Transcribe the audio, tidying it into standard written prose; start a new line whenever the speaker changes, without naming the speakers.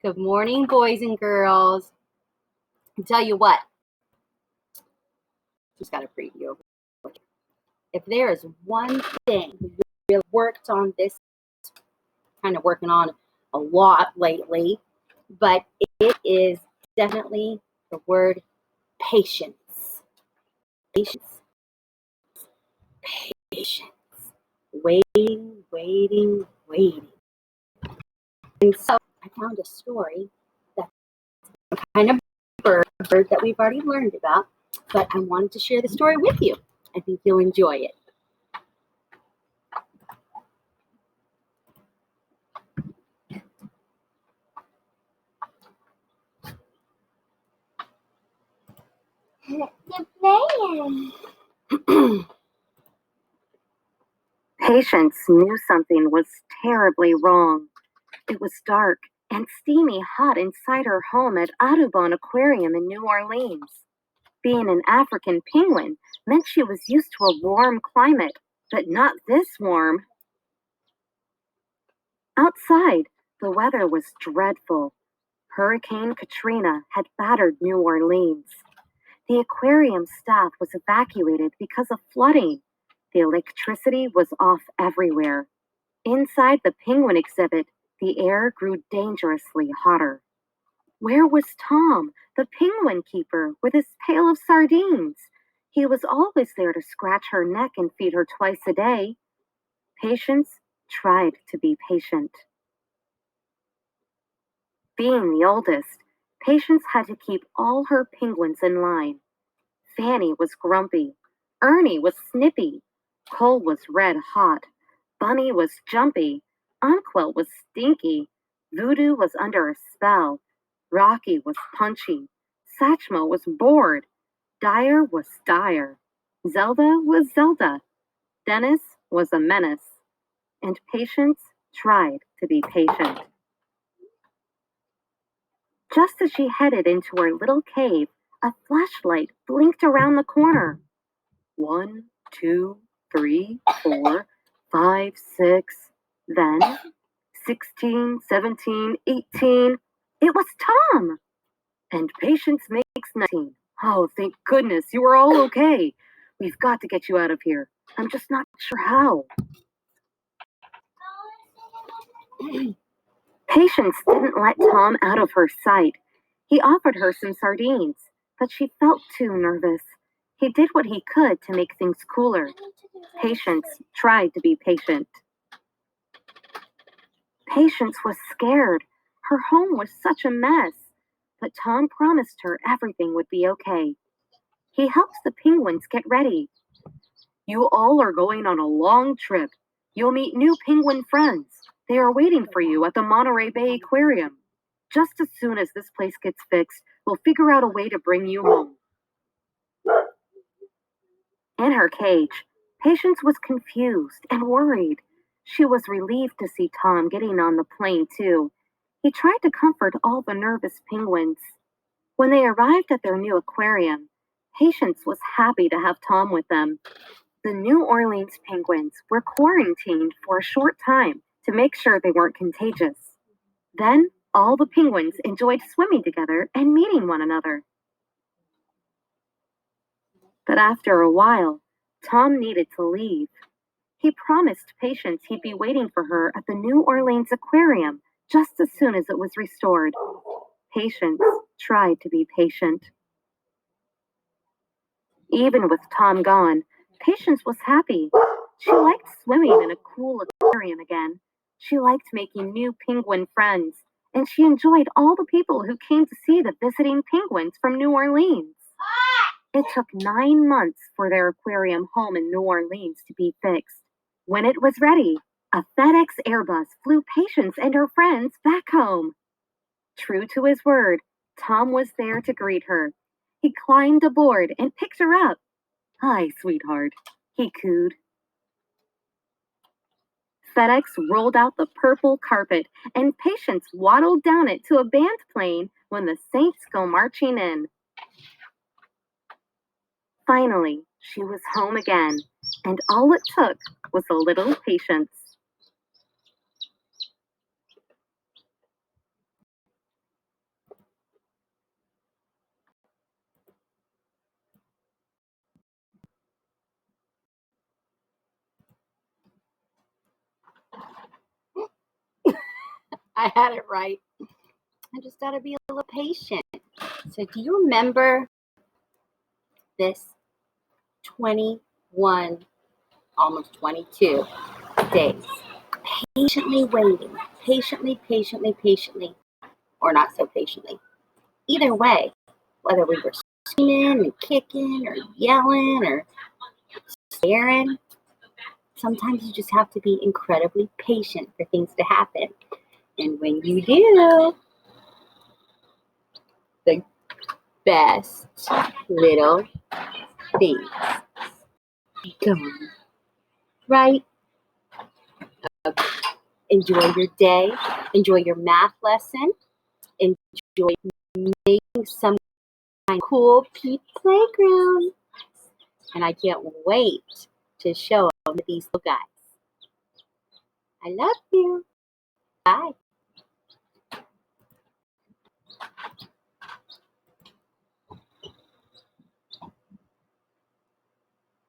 Good morning, boys and girls. I tell you what, just got a preview. If there is one thing we really worked on this, kind of working on a lot lately, but it is definitely the word patience. Patience. Patience. Waiting, waiting, waiting. And so I found a story that's kind of bird that we've already learned about, but I wanted to share the story with you. I think you'll enjoy it. Patience knew something was terribly wrong. It was dark and steamy hot inside her home at Audubon Aquarium in New Orleans. Being an African penguin meant she was used to a warm climate, but not this warm. Outside, the weather was dreadful. Hurricane Katrina had battered New Orleans. The aquarium staff was evacuated because of flooding. The electricity was off everywhere. Inside the penguin exhibit, the air grew dangerously hotter. Where was Tom, the penguin keeper, with his pail of sardines? He was always there to scratch her neck and feed her twice a day. Patience tried to be patient. Being the oldest, Patience had to keep all her penguins in line. Fanny was grumpy. Ernie was snippy. Cole was red hot. Bunny was jumpy. Unquill was stinky. Voodoo was under a spell. Rocky was punchy. Satchmo was bored. Dyer was dire. Zelda was Zelda. Dennis was a menace. And Patience tried to be patient. Just as she headed into her little cave, a flashlight blinked around the corner. 1, 2, 3, 4, 5, 6, then 16, 17, 18. It was Tom! And Patience makes 19. Oh, thank goodness, you are all okay. We've got to get you out of here. I'm just not sure how. Patience didn't let Tom out of her sight. He offered her some sardines, but she felt too nervous. He did what he could to make things cooler. Patience tried to be patient. Patience was scared. Her home was such a mess. But Tom promised her everything would be okay. He helped the penguins get ready. You all are going on a long trip. You'll meet new penguin friends. They are waiting for you at the Monterey Bay Aquarium. Just as soon as this place gets fixed, we'll figure out a way to bring you home. In her cage, Patience was confused and worried. She was relieved to see Tom getting on the plane, too. He tried to comfort all the nervous penguins. When they arrived at their new aquarium, Patience was happy to have Tom with them. The New Orleans penguins were quarantined for a short time to make sure they weren't contagious. Then, all the penguins enjoyed swimming together and meeting one another. But after a while, Tom needed to leave. He promised Patience he'd be waiting for her at the New Orleans Aquarium just as soon as it was restored. Patience tried to be patient. Even with Tom gone, Patience was happy. She liked swimming in a cool aquarium again. She liked making new penguin friends, and she enjoyed all the people who came to see the visiting penguins from New Orleans. It took 9 months for their aquarium home in New Orleans to be fixed. When it was ready, a FedEx Airbus flew Patience and her friends back home. True to his word, Tom was there to greet her. He climbed aboard and picked her up. Hi, sweetheart, he cooed. FedEx rolled out the purple carpet, and Patience waddled down it to a band playing when the Saints go marching in. Finally, she was home again, and all it took was a little patience.
I had it right. I just got to be a little patient. So do you remember this 21, almost 22 days? Patiently waiting, patiently, or not so patiently. Either way, whether we were screaming and kicking or yelling or staring, sometimes you just have to be incredibly patient for things to happen. And when you do, the best little things come. Right? Enjoy your day. Enjoy your math lesson. Enjoy making some kind of cool Pete playground. And I can't wait to show them to these little guys. I love you. Bye.